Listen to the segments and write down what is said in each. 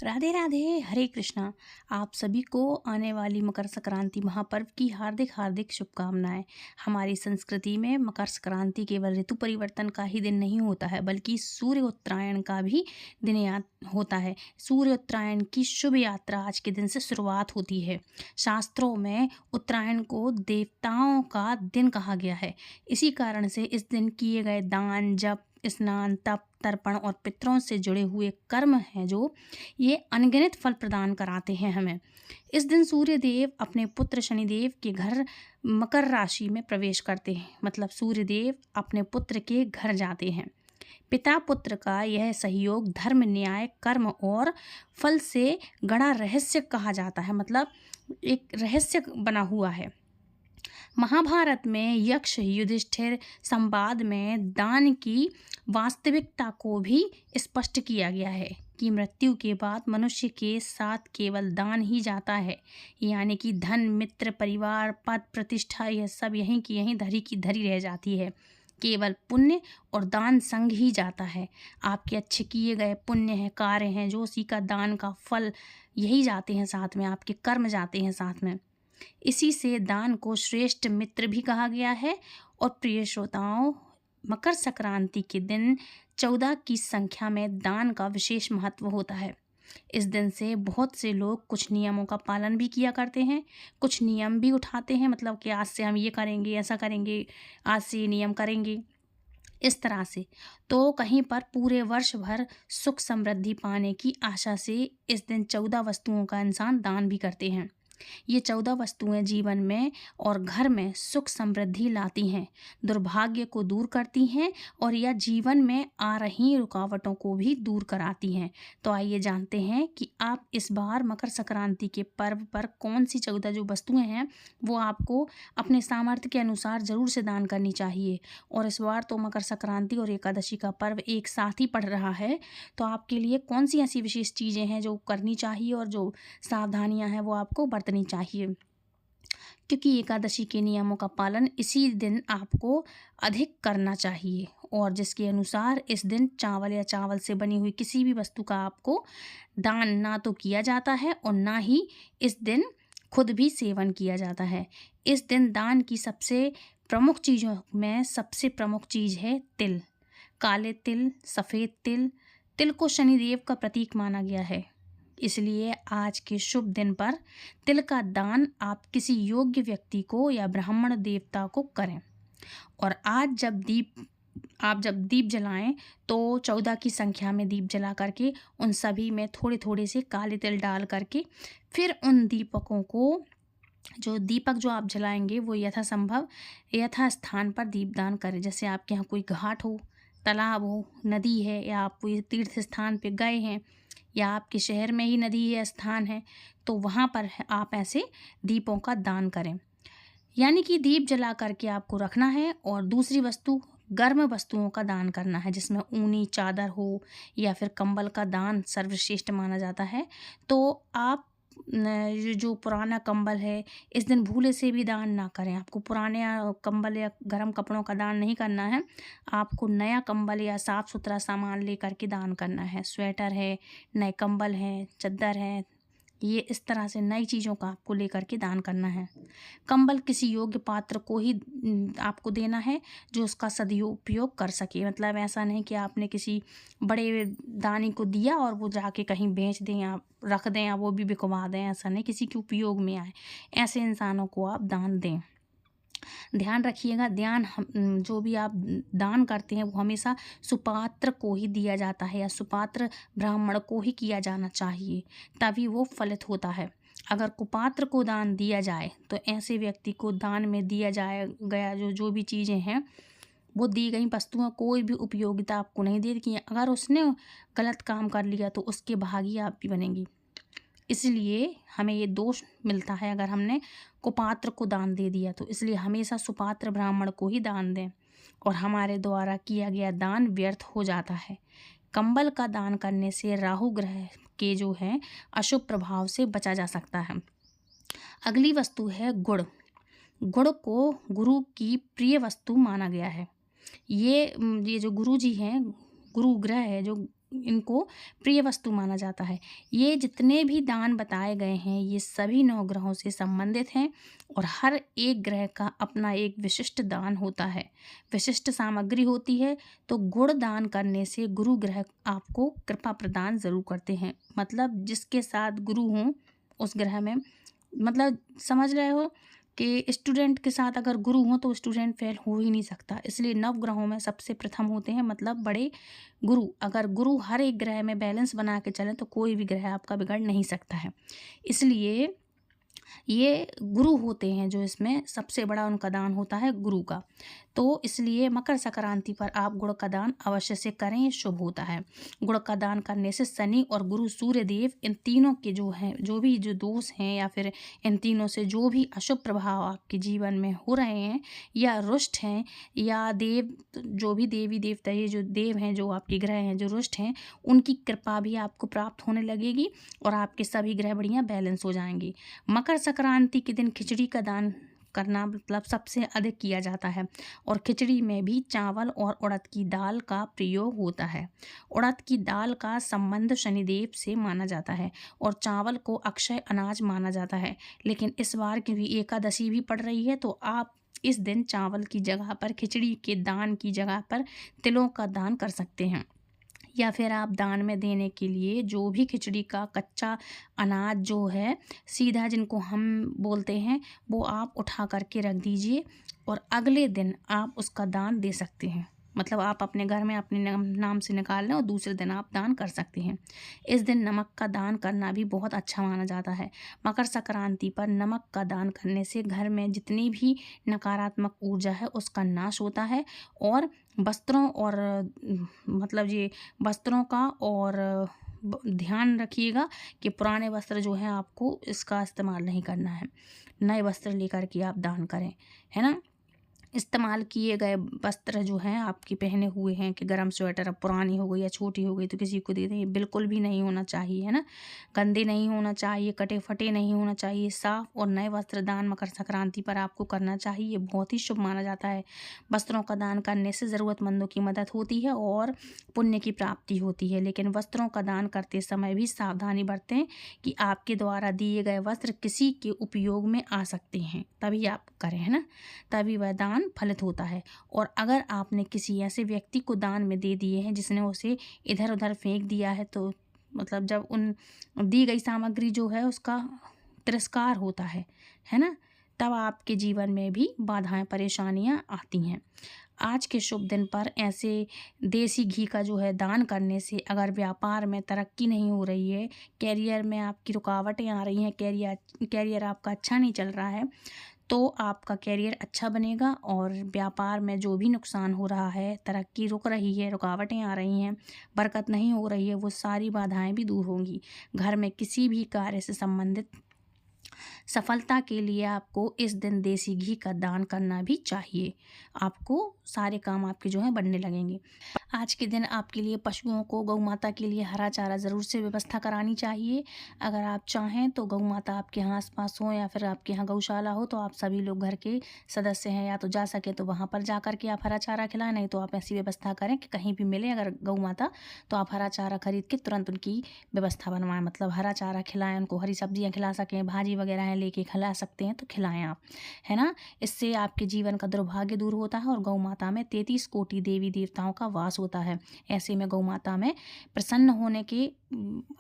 राधे राधे, हरे कृष्णा। आप सभी को आने वाली मकर संक्रांति महापर्व की हार्दिक हार्दिक शुभकामनाएं। हमारी संस्कृति में मकर संक्रांति केवल ऋतु परिवर्तन का ही दिन नहीं होता है, बल्कि सूर्य उत्तरायण का भी दिन याद होता है। सूर्य उत्तरायण की शुभ यात्रा आज के दिन से शुरुआत होती है। शास्त्रों में उत्तरायण को देवताओं का दिन कहा गया है। इसी कारण से इस दिन किए गए दान, जप, स्नान, तप, तर्पण और पितरों से जुड़े हुए कर्म हैं जो ये अनगिनत फल प्रदान कराते हैं हमें। इस दिन सूर्य देव अपने पुत्र शनिदेव के घर मकर राशि में प्रवेश करते हैं, मतलब सूर्य देव अपने पुत्र के घर जाते हैं। पिता पुत्र का यह सहयोग धर्म, न्याय, कर्म और फल से गढ़ा रहस्य कहा जाता है, मतलब एक रहस्य बना हुआ है। महाभारत में यक्ष युधिष्ठिर संवाद में दान की वास्तविकता को भी स्पष्ट किया गया है कि मृत्यु के बाद मनुष्य के साथ केवल दान ही जाता है, यानी कि धन, मित्र, परिवार, पद, प्रतिष्ठा, यह सब यहीं की यहीं धरी की धरी रह जाती है। केवल पुण्य और दान संग ही जाता है। आपके अच्छे किए गए पुण्य हैं, कार्य हैं, जो उसी का दान का फल यही जाते हैं साथ में, आपके कर्म जाते हैं साथ में। इसी से दान को श्रेष्ठ मित्र भी कहा गया है। और प्रिय श्रोताओं, मकर संक्रांति के दिन 14 की संख्या में दान का विशेष महत्व होता है। इस दिन से बहुत से लोग कुछ नियमों का पालन भी किया करते हैं, कुछ नियम भी उठाते हैं, मतलब कि आज से हम ये करेंगे, ऐसा करेंगे, आज से ये नियम करेंगे, इस तरह से। तो कहीं पर पूरे वर्ष भर सुख समृद्धि पाने की आशा से इस दिन 14 वस्तुओं का इंसान दान भी करते हैं। ये 14 वस्तुएं जीवन में और घर में सुख समृद्धि लाती हैं, दुर्भाग्य को दूर करती हैं और यह जीवन में आ रही रुकावटों को भी दूर कराती हैं। तो आइए जानते हैं कि आप इस बार मकर संक्रांति के पर्व पर कौन सी 14 जो वस्तुएं हैं वो आपको अपने सामर्थ्य के अनुसार ज़रूर से दान करनी चाहिए। और इस बार तो मकर संक्रांति और एकादशी का पर्व एक साथ ही पड़ रहा है, तो आपके लिए कौन सी ऐसी विशेष चीज़ें हैं जो करनी चाहिए और जो सावधानियां हैं वो आपको बरतनी चाहिए, क्योंकि एकादशी के नियमों का पालन इसी दिन आपको अधिक करना चाहिए। और जिसके अनुसार इस दिन चावल या चावल से बनी हुई किसी भी वस्तु का आपको दान ना तो किया जाता है और ना ही इस दिन खुद भी सेवन किया जाता है। इस दिन दान की सबसे प्रमुख चीज़ों में सबसे प्रमुख चीज़ है तिल। काले तिल, सफ़ेद तिल। तिल को शनिदेव का प्रतीक माना गया है, इसलिए आज के शुभ दिन पर तिल का दान आप किसी योग्य व्यक्ति को या ब्राह्मण देवता को करें। और आज जब दीप जलाएं तो 14 की संख्या में दीप जला करके उन सभी में थोड़े थोड़े से काले तिल डाल करके फिर उन दीपकों को, जो दीपक जो आप जलाएंगे वो यथासंभव यथा स्थान पर दीपदान करें। जैसे आपके यहाँ कोई घाट हो, तालाब हो, नदी है, या आप कोई तीर्थ स्थान पे गए हैं, या आपके शहर में ही नदी या स्थान है, तो वहाँ पर आप ऐसे दीपों का दान करें। यानी कि दीप जला करके आपको रखना है। और दूसरी वस्तु, गर्म वस्तुओं का दान करना है, जिसमें ऊनी चादर हो या फिर कंबल का दान सर्वश्रेष्ठ माना जाता है। तो आप जो पुराना कंबल है इस दिन भूले से भी दान ना करें। आपको पुराने कंबल या गर्म कपड़ों का दान नहीं करना है, आपको नया कंबल या साफ़ सुथरा सामान लेकर के दान करना है। स्वेटर है, नए कंबल हैं, चादर है, ये इस तरह से नई चीज़ों का आपको लेकर के दान करना है। कंबल किसी योग्य पात्र को ही आपको देना है जो उसका सदुपयोग कर सके। मतलब ऐसा नहीं कि आपने किसी बड़े दानी को दिया और वो जाके कहीं बेच दें या रख दें या वो भी बिकवा दें, ऐसा नहीं, किसी के उपयोग में आए ऐसे इंसानों को आप दान दें। ध्यान रखिएगा, जो भी आप दान करते हैं वो हमेशा सुपात्र को ही दिया जाता है या सुपात्र ब्राह्मण को ही किया जाना चाहिए, तभी वो फलित होता है। अगर कुपात्र को दान दिया जाए तो ऐसे व्यक्ति को दान में दिया जाए गया जो भी चीज़ें हैं, वो दी गई वस्तुओं कोई भी उपयोगिता आपको नहीं देगी। अगर उसने गलत काम कर लिया तो उसके भागी आप भी बनेंगी। इसलिए हमें ये दोष मिलता है अगर हमने कुपात्र को दान दे दिया, तो इसलिए हमेशा सुपात्र ब्राह्मण को ही दान दें और हमारे द्वारा किया गया दान व्यर्थ हो जाता है। कंबल का दान करने से राहु ग्रह के जो है अशुभ प्रभाव से बचा जा सकता है। अगली वस्तु है गुड़। गुड़ को गुरु की प्रिय वस्तु माना गया है। ये जो गुरु जी हैं, गुरु ग्रह है जो इनको प्रिय वस्तु माना जाता है। ये जितने भी दान बताए गए हैं ये सभी 9 ग्रहों से संबंधित हैं और हर एक ग्रह का अपना एक विशिष्ट दान होता है, विशिष्ट सामग्री होती है। तो गुण दान करने से गुरु ग्रह आपको कृपा प्रदान ज़रूर करते हैं। मतलब जिसके साथ गुरु हों उस ग्रह में, मतलब समझ रहे हो कि स्टूडेंट के साथ अगर गुरु हो तो स्टूडेंट फेल हो ही नहीं सकता। इसलिए नवग्रहों में सबसे प्रथम होते हैं मतलब बड़े गुरु। अगर गुरु हर एक ग्रह में बैलेंस बना के चलें तो कोई भी ग्रह आपका बिगड़ नहीं सकता है। इसलिए ये गुरु होते हैं जो इसमें सबसे बड़ा उनका दान होता है गुरु का। तो इसलिए मकर संक्रांति पर आप गुड़ का दान अवश्य से करें, ये शुभ होता है। गुड़ का दान करने से शनि और गुरु सूर्य देव इन तीनों के जो हैं जो दोष हैं या फिर इन तीनों से जो भी अशुभ प्रभाव आपके जीवन में हो रहे हैं या रुष्ट हैं या देव जो भी देवी देवता ये जो देव हैं जो आपके ग्रह हैं जो रुष्ट हैं उनकी कृपा भी आपको प्राप्त होने लगेगी और आपके सभी ग्रह बढ़िया बैलेंस हो जाएंगे। मकर संक्रांति के दिन खिचड़ी का दान करना मतलब सबसे अधिक किया जाता है और खिचड़ी में भी चावल और उड़द की दाल का प्रयोग होता है। उड़द की दाल का संबंध शनिदेव से माना जाता है और चावल को अक्षय अनाज माना जाता है। लेकिन इस बार क्योंकि एकादशी भी पड़ रही है तो आप इस दिन चावल की जगह पर खिचड़ी के दान की जगह पर तिलों का दान कर सकते हैं या फिर आप दान में देने के लिए जो भी खिचड़ी का कच्चा अनाज जो है सीधा जिनको हम बोलते हैं वो आप उठा करके रख दीजिए और अगले दिन आप उसका दान दे सकते हैं। मतलब आप अपने घर में अपने नाम से निकाल लें और दूसरे दिन आप दान कर सकते हैं। इस दिन नमक का दान करना भी बहुत अच्छा माना जाता है। मकर संक्रांति पर नमक का दान करने से घर में जितनी भी नकारात्मक ऊर्जा है उसका नाश होता है और वस्त्रों और मतलब ये वस्त्रों का और ध्यान रखिएगा कि पुराने वस्त्र जो हैं आपको इसका इस्तेमाल नहीं करना है, नए वस्त्र लेकर के आप दान करें, है ना। इस्तेमाल किए गए वस्त्र जो हैं आपके पहने हुए हैं कि गर्म स्वेटर अब पुरानी हो गई या छोटी हो गई तो किसी को दे दें, ये बिल्कुल भी नहीं होना चाहिए, है ना। गंदे नहीं होना चाहिए, कटे फटे नहीं होना चाहिए, साफ और नए वस्त्र दान मकर संक्रांति पर आपको करना चाहिए। ये बहुत ही शुभ माना जाता है। वस्त्रों का दान करने से ज़रूरतमंदों की मदद होती है और पुण्य की प्राप्ति होती है। लेकिन वस्त्रों का दान करते समय भी सावधानी बरतें कि आपके द्वारा दिए गए वस्त्र किसी के उपयोग में आ सकते हैं, तभी आप करें, है ना, तभी वह दान फलित होता है। और अगर आपने किसी ऐसे व्यक्ति को दान में दे दिए हैं जिसने उसे इधर उधर फेंक दिया है तो मतलब जब उन दी गई सामग्री जो है उसका तिरस्कार होता है ना, तब आपके जीवन में भी बाधाएं परेशानियां आती हैं। आज के शुभ दिन पर ऐसे देसी घी का जो है दान करने से अगर व्यापार में तरक्की नहीं हो रही है, कैरियर में आपकी रुकावटें आ रही हैं, कैरियर आपका अच्छा नहीं चल रहा है तो आपका कैरियर अच्छा बनेगा और व्यापार में जो भी नुकसान हो रहा है, तरक्की रुक रही है, रुकावटें आ रही हैं, बरकत नहीं हो रही है, वो सारी बाधाएं भी दूर होंगी। घर में किसी भी कार्य से संबंधित सफलता के लिए आपको इस दिन देसी घी का दान करना भी चाहिए। आपको सारे काम आपके जो हैं बढ़ने लगेंगे। आज के दिन आपके लिए पशुओं को गौ माता के लिए हरा चारा ज़रूर से व्यवस्था करानी चाहिए। अगर आप चाहें तो गौ माता आपके यहाँ आस-पास हो या फिर आपके यहाँ गौशाला हो तो आप सभी लोग घर के सदस्य हैं या तो जा सके तो वहाँ पर जा कर के आप हरा चारा खिलाएं, नहीं तो आप ऐसी व्यवस्था करें कि कहीं भी मिले अगर गौ माता तो आप हरा चारा खरीद के तुरंत उनकी व्यवस्था बनवाएं। मतलब हरा चारा खिलाएं, उनको हरी सब्जियाँ खिला सकें, भाजी वगैरह है लेके खिला सकते हैं तो खिलाएं आप, है ना। इससे आपके जीवन का दुर्भाग्य दूर होता है और गौ माता में 33 कोटि देवी देवताओं का वास होता है। ऐसे में गौ माता में प्रसन्न होने के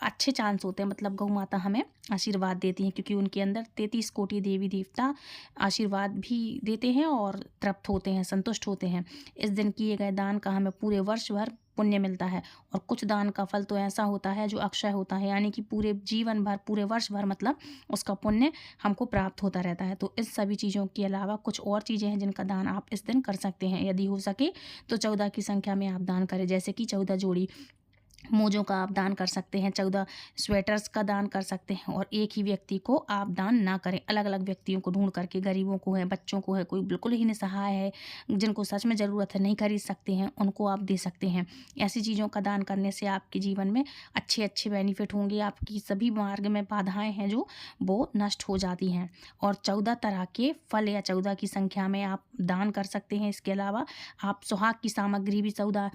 अच्छे चांस होते हैं। मतलब गौ माता हमें आशीर्वाद देती हैं क्योंकि उनके अंदर 33 कोटि देवी देवता आशीर्वाद भी देते हैं और तृप्त होते हैं, संतुष्ट होते हैं। इस दिन किए गए दान का हमें पूरे वर्ष भर पुण्य मिलता है और कुछ दान का फल तो ऐसा होता है जो अक्षय होता है, यानी कि पूरे जीवन भर, पूरे वर्ष भर मतलब उसका पुण्य हमको प्राप्त होता रहता है। तो इस सभी चीज़ों के अलावा कुछ और चीज़ें हैं जिनका दान आप इस दिन कर सकते हैं। यदि हो सके तो 14 की संख्या में आप दान करें, जैसे कि 14 जोड़ी मोजों का आप दान कर सकते हैं, 14 स्वेटर्स का दान कर सकते हैं और एक ही व्यक्ति को आप दान ना करें। अलग अलग व्यक्तियों को ढूंढ करके, गरीबों को है, बच्चों को है, कोई बिल्कुल ही निसहाय है, जिनको सच में ज़रूरत है, नहीं खरीद सकते हैं, उनको आप दे सकते हैं। ऐसी चीज़ों का दान करने से आपके जीवन में अच्छे अच्छे बेनिफिट होंगे। आपकी सभी मार्ग में बाधाएँ हैं जो वो नष्ट हो जाती हैं और 14 तरह के फल या 14 की संख्या में आप दान कर सकते हैं। इसके अलावा आप सुहाग की सामग्री भी 14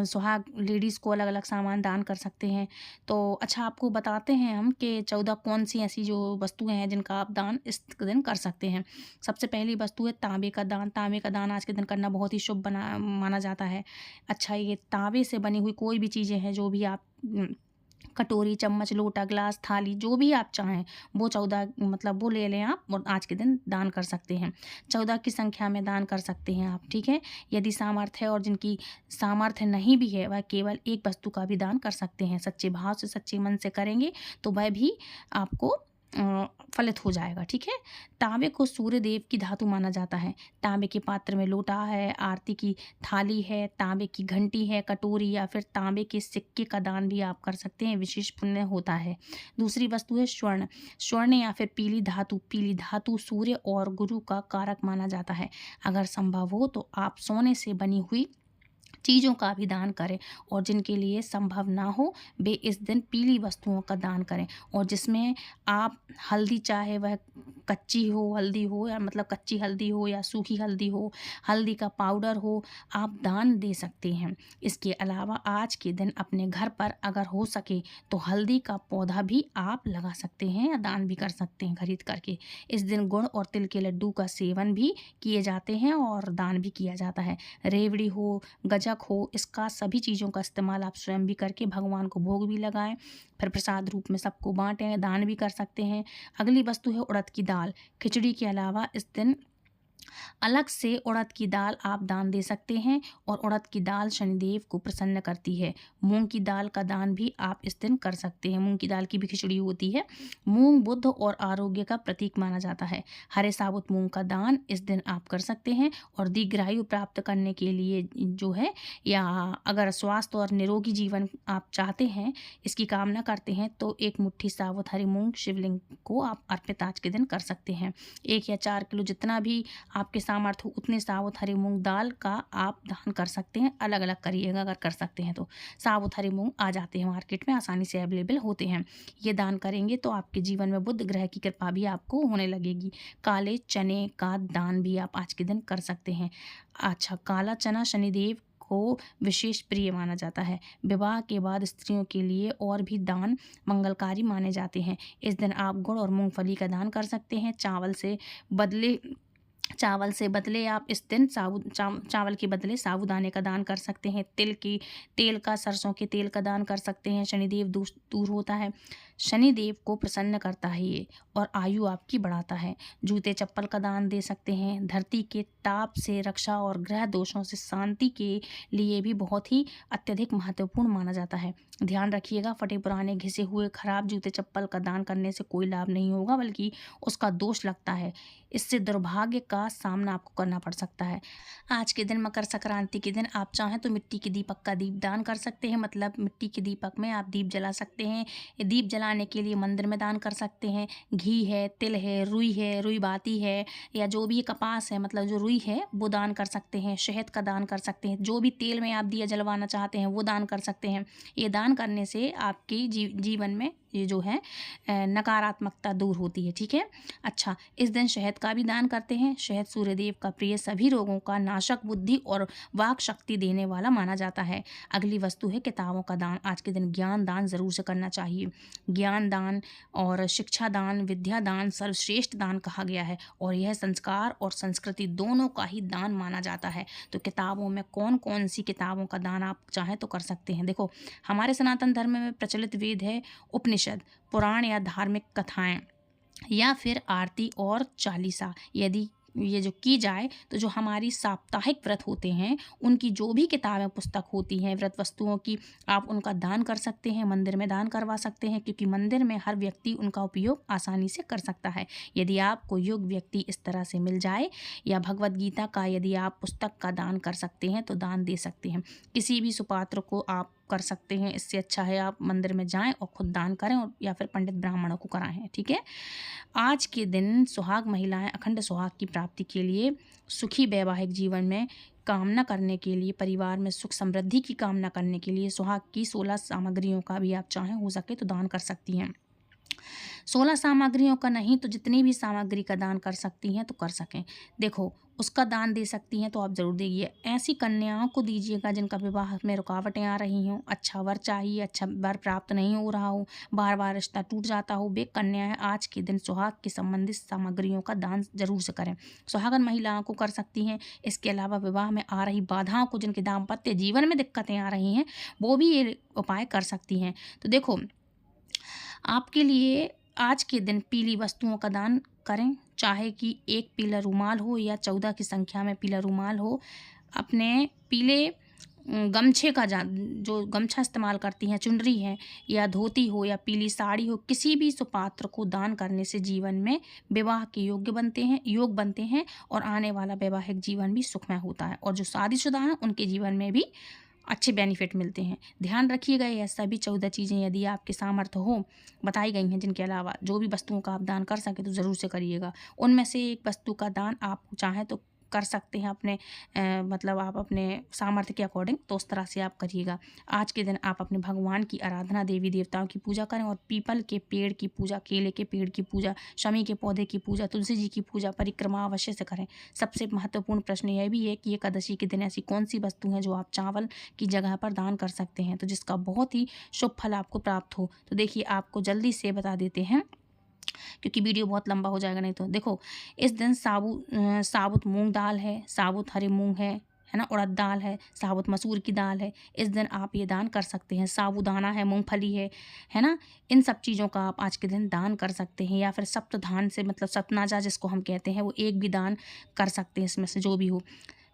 सुहाग लेडीज़ को अलग अलग सामान सामान दान कर सकते हैं। तो अच्छा, आपको बताते हैं हम कि 14 कौन सी ऐसी जो वस्तुएं हैं जिनका आप दान इस दिन कर सकते हैं। सबसे पहली वस्तु है तांबे का दान। तांबे का दान आज के दिन करना बहुत ही शुभ बना माना जाता है। अच्छा, ये तांबे से बनी हुई कोई भी चीज़ें हैं, जो भी आप कटोरी, चम्मच, लोटा, ग्लास, थाली, जो भी आप चाहें वो 14 मतलब वो ले लें आप और आज के दिन दान कर सकते हैं। 14 की संख्या में दान कर सकते हैं आप, ठीक है। यदि सामर्थ्य है और जिनकी सामर्थ्य नहीं भी है, वह केवल एक वस्तु का भी दान कर सकते हैं। सच्चे भाव से, सच्चे मन से करेंगे तो वह भी आपको फलित हो जाएगा, ठीक है। तांबे को सूर्य देव की धातु माना जाता है। तांबे के पात्र में लोटा है, आरती की थाली है, तांबे की घंटी है, कटोरी या फिर तांबे के सिक्के का दान भी आप कर सकते हैं, विशेष पुण्य होता है। दूसरी वस्तु है स्वर्ण। स्वर्ण या फिर पीली धातु। पीली धातु सूर्य और गुरु का कारक माना जाता है। अगर संभव हो तो आप सोने से बनी हुई चीज़ों का भी दान करें, और जिनके लिए संभव ना हो वे इस दिन पीली वस्तुओं का दान करें, और जिसमें आप हल्दी, चाहे वह कच्ची हो हल्दी हो या मतलब कच्ची हल्दी हो या सूखी हल्दी हो, हल्दी का पाउडर हो, आप दान दे सकते हैं। इसके अलावा आज के दिन अपने घर पर अगर हो सके तो हल्दी का पौधा भी आप लगा सकते हैं या दान भी कर सकते हैं खरीद करके। इस दिन गुड़ और तिल के लड्डू का सेवन भी किए जाते हैं और दान भी किया जाता है। रेवड़ी हो, गजक हो, इसका सभी चीज़ों का इस्तेमाल आप स्वयं भी करके भगवान को भोग भी लगाएं, फिर प्रसाद रूप में सबको बांटें, दान भी कर सकते हैं। अगली वस्तु है उड़द की दाल। खिचड़ी के अलावा इस दिन अलग से उड़द की दाल आप दान दे सकते हैं, और उड़द की दाल शनिदेव को प्रसन्न करती है। मूंग की दाल का दान भी आप इस दिन कर सकते हैं। मूंग की दाल की भी खिचड़ी होती है। मूंग बुद्ध और आरोग्य का प्रतीक माना जाता है। हरे साबुत मूंग का दान इस दिन आप कर सकते हैं, और दीर्घायु प्राप्त करने के लिए जो है, या अगर स्वास्थ्य और निरोगी जीवन आप चाहते हैं, इसकी कामना करते हैं, तो एक मुट्ठी साबुत हरी मूंग शिवलिंग को आप अर्पित आज के दिन कर सकते हैं। 1 या 4 किलो जितना भी आपके सामर्थ्य हो उतने साबुत हरी मूंग दाल का आप दान कर सकते हैं। अलग अलग करिएगा अगर कर सकते हैं तो। साबुत हरी मूंग आ जाते हैं मार्केट में, आसानी से अवेलेबल होते हैं। ये दान करेंगे तो आपके जीवन में बुध ग्रह की कृपा भी आपको होने लगेगी। काले चने का दान भी आप आज के दिन कर सकते हैं। अच्छा, काला चना शनिदेव को विशेष प्रिय माना जाता है। विवाह के बाद स्त्रियों के लिए और भी दान मंगलकारी माने जाते हैं। इस दिन आप गुड़ और मूंगफली का दान कर सकते हैं। चावल से बदले आप इस दिन चावल के बदले साबूदाने का दान कर सकते हैं। तेल का, सरसों के तेल का दान कर सकते हैं। शनिदेव दूर होता है। शनिदेव को प्रसन्न करता है ये, और आयु आपकी बढ़ाता है। जूते चप्पल का दान दे सकते हैं। धरती के ताप से रक्षा और ग्रह दोषों से शांति के लिए भी बहुत ही अत्यधिक महत्वपूर्ण माना जाता है। ध्यान रखिएगा, फटे पुराने, घिसे हुए, खराब जूते चप्पल का दान करने से कोई लाभ नहीं होगा, बल्कि उसका दोष लगता है। इससे दुर्भाग्य का सामना आपको करना पड़ सकता है। आज के दिन, मकर संक्रांति के दिन, आप चाहें तो मिट्टी के दीपक का दीप दान कर सकते हैं। मतलब मिट्टी के दीपक में आप दीप जला सकते हैं। ये दीप जलाने के लिए मंदिर में दान कर सकते हैं। घी है, तिल है, रुई बाती है, या जो भी कपास है, मतलब जो रुई है वो दान कर सकते हैं। शहद का दान कर सकते हैं। जो भी तेल में आप दिया जलवाना चाहते हैं वो दान कर सकते हैं। ये दान करने से आपकी जीवन में ये जो है नकारात्मकता दूर होती है, ठीक है। अच्छा, इस दिन शहद का भी दान करते हैं। शहद सूर्यदेव का प्रिय, सभी रोगों का नाशक, बुद्धि और वाक शक्ति देने वाला माना जाता है। अगली वस्तु है किताबों का दान। आज के दिन ज्ञान दान जरूर से करना चाहिए। ज्ञान दान और शिक्षा दान, विद्या दान सर्वश्रेष्ठ दान कहा गया है, और यह संस्कार और संस्कृति दोनों का ही दान माना जाता है। तो किताबों में कौन कौन सी किताबों का दान आप चाहें तो कर सकते हैं। देखो, हमारे सनातन धर्म में प्रचलित वेद है, उपनिषद, पुराण या धार्मिक कथाएं, या फिर आरती और चालीसा। यदि ये जो की जाए तो जो हमारी साप्ताहिक व्रत होते हैं, उनकी जो भी किताबें, पुस्तक होती हैं व्रत वस्तुओं की, आप उनका दान कर सकते हैं। मंदिर में दान करवा सकते हैं, क्योंकि मंदिर में हर व्यक्ति उनका उपयोग आसानी से कर सकता है। यदि आपको योग्य व्यक्ति इस तरह से मिल जाए, या भगवत गीता का यदि आप पुस्तक का दान कर सकते हैं तो दान दे सकते हैं। किसी भी सुपात्र को आप कर सकते हैं। इससे अच्छा है आप मंदिर में जाएं और खुद दान करें, और या फिर पंडित ब्राह्मणों को कराएं, ठीक है। आज के दिन सुहाग महिलाएं अखंड सुहाग की प्राप्ति के लिए, सुखी वैवाहिक जीवन में कामना करने के लिए, परिवार में सुख समृद्धि की कामना करने के लिए सुहाग की 16 सामग्रियों का भी आप चाहें हो सके तो दान कर सकती हैं। 16 सामग्रियों का नहीं तो जितनी भी सामग्री का दान कर सकती हैं तो कर सकें। देखो, उसका दान दे सकती हैं तो आप ज़रूर दीजिए। ऐसी कन्याओं को दीजिएगा जिनका विवाह में रुकावटें आ रही हों, अच्छा वर चाहिए, अच्छा वर प्राप्त नहीं हो रहा हो, बार-बार रिश्ता टूट जाता हो, वे कन्याएँ आज के दिन सुहाग के संबंधित सामग्रियों का दान ज़रूर से करें। सुहागन महिलाओं को कर सकती हैं। इसके अलावा विवाह में आ रही बाधाओं को, जिनके दाम्पत्य जीवन में दिक्कतें आ रही हैं, वो भी ये उपाय कर सकती हैं। तो देखो, आपके लिए आज के दिन पीली वस्तुओं का दान करें, चाहे कि एक पीला रुमाल हो या 14 की संख्या में पीला रुमाल हो। अपने पीले गमछे का जो गमछा इस्तेमाल करती हैं, चुनरी है या धोती हो या पीली साड़ी हो, किसी भी सुपात्र को दान करने से जीवन में विवाह के योग बनते हैं और आने वाला वैवाहिक जीवन भी सुखमय होता है। और जो शादीशुदा हैं उनके जीवन में भी अच्छे बेनिफिट मिलते हैं। ध्यान रखिएगा, यह सभी 14 चीज़ें यदि आपके सामर्थ्य हो बताई गई हैं, जिनके अलावा जो भी वस्तुओं का आप दान कर सकें तो ज़रूर से करिएगा। उनमें से एक वस्तु का दान आप चाहें तो कर सकते हैं अपने मतलब आप अपने सामर्थ्य के अकॉर्डिंग, तो उस तरह से आप करिएगा। आज के दिन आप अपने भगवान की आराधना, देवी देवताओं की पूजा करें और पीपल के पेड़ की पूजा, केले के पेड़ की पूजा, शमी के पौधे की पूजा, तुलसी जी की पूजा, परिक्रमा अवश्य से करें। सबसे महत्वपूर्ण प्रश्न यह भी है कि एकादशी के दिन ऐसी कौन सी वस्तु है जो आप चावल की जगह पर दान कर सकते हैं, तो जिसका बहुत ही शुभ फल आपको प्राप्त हो। तो देखिए, आपको जल्दी से बता देते हैं क्योंकि वीडियो बहुत लंबा हो जाएगा नहीं तो। देखो, इस दिन साबुत मूंग दाल है, साबुत हरे मूंग है ना, उड़द दाल है, साबुत मसूर की दाल है। इस दिन आप ये दान कर सकते हैं। साबूदाना है, मूंगफली है ना, इन सब चीज़ों का आप आज के दिन दान कर सकते हैं। या फिर सप्तधान से मतलब सतनाजा जिसको हम कहते हैं, वो एक भी दान कर सकते हैं इसमें से जो भी हो,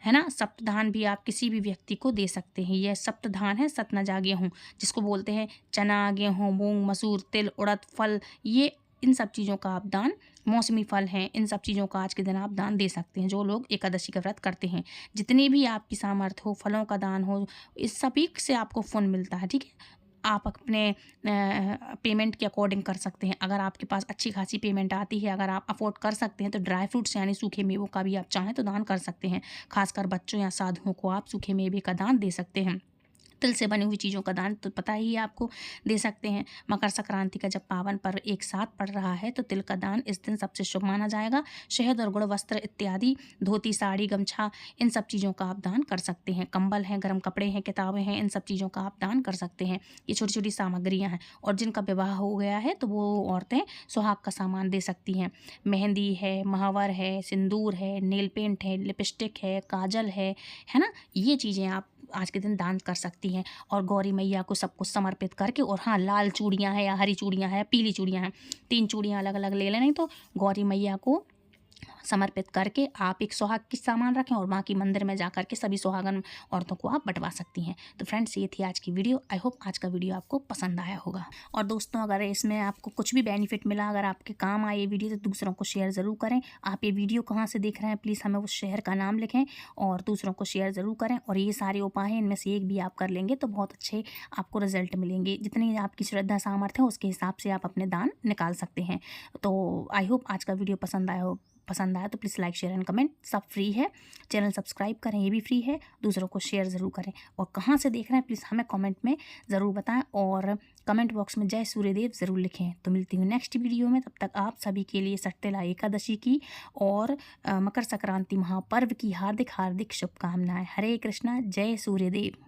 है ना। सप्तधान भी आप किसी भी व्यक्ति को दे सकते हैं। यह सप्तधान है, सतनजा गेहूँ जिसको बोलते हैं, चना, गेहूँ, मूंग, मसूर, तिल, उड़द, फल, ये इन सब चीज़ों का आप दान, मौसमी फल हैं, इन सब चीज़ों का आज के दिन आप दान दे सकते हैं जो लोग एकादशी का व्रत करते हैं। जितनी भी आपकी सामर्थ्य हो, फलों का दान हो, इस सभी से आपको पुण्य मिलता है, ठीक है। आप अपने पेमेंट के अकॉर्डिंग कर सकते हैं। अगर आपके पास अच्छी खासी पेमेंट आती है, अगर आप अफोर्ड कर सकते हैं, तो ड्राई फ्रूट्स यानी सूखे मेवों का भी आप चाहें तो दान कर सकते हैं। खासकर बच्चों या साधुओं को आप सूखे मेवे का दान दे सकते हैं। तिल से बनी हुई चीज़ों का दान तो पता ही है आपको, दे सकते हैं। मकर संक्रांति का जब पावन पर्व एक साथ पड़ रहा है तो तिल का दान इस दिन सबसे शुभ माना जाएगा। शहद और गुड़ वस्त्र इत्यादि, धोती, साड़ी, गमछा, इन सब चीज़ों का आप दान कर सकते हैं। कंबल हैं, गर्म कपड़े हैं, किताबें हैं, इन सब चीज़ों का आप दान कर सकते हैं। ये छोटी छोटी सामग्रियाँ हैं। और जिनका विवाह हो गया है तो वो औरतें सुहाग का सामान दे सकती हैं। मेहंदी है, महावर है, सिंदूर है, नेल पेंट है, लिपस्टिक है, काजल है ना, ये चीज़ें आप आज के दिन दान कर सकती हैं। और गौरी मैया को सब कुछ समर्पित करके, और हाँ, लाल चूड़ियाँ हैं या हरी चूड़ियाँ हैं, पीली चूड़ियाँ हैं, 3 चूड़ियाँ अलग अलग ले लें, नहीं तो गौरी मैया को समर्पित करके आप एक सुहाग की सामान रखें और बाकी मंदिर में जाकर के सभी सुहागन औरतों को आप बंटवा सकती हैं। तो फ्रेंड्स, ये थी आज की वीडियो। आई होप आज का वीडियो आपको पसंद आया होगा। और दोस्तों, अगर इसमें आपको कुछ भी बेनिफिट मिला, अगर आपके काम आए ये वीडियो, तो दूसरों को शेयर ज़रूर करें। आप ये वीडियो कहाँ से देख रहे हैं, प्लीज़ हमें उस शहर का नाम लिखें और दूसरों को शेयर ज़रूर करें। और ये सारे उपाय हैं, इनमें से एक भी आप कर लेंगे तो बहुत अच्छे आपको रिजल्ट मिलेंगे। जितनी आपकी श्रद्धा सामर्थ्य है उसके हिसाब से आप अपने दान निकाल सकते हैं। तो आई होप आज का वीडियो पसंद आया तो please like, share and comment, सब फ्री है। चैनल सब्सक्राइब करें, ये भी फ्री है। दूसरों को शेयर ज़रूर करें। और कहाँ से देख रहे हैं प्लीज़ हमें कमेंट में ज़रूर बताएं और कमेंट बॉक्स में जय सूर्यदेव ज़रूर लिखें। तो मिलती हूँ नेक्स्ट वीडियो में। तब तक आप सभी के लिए सट्टेला एकादशी की और मकर संक्रांति महापर्व की हार्दिक हार्दिक शुभकामनाएं। हरे कृष्णा, जय सूर्यदेव।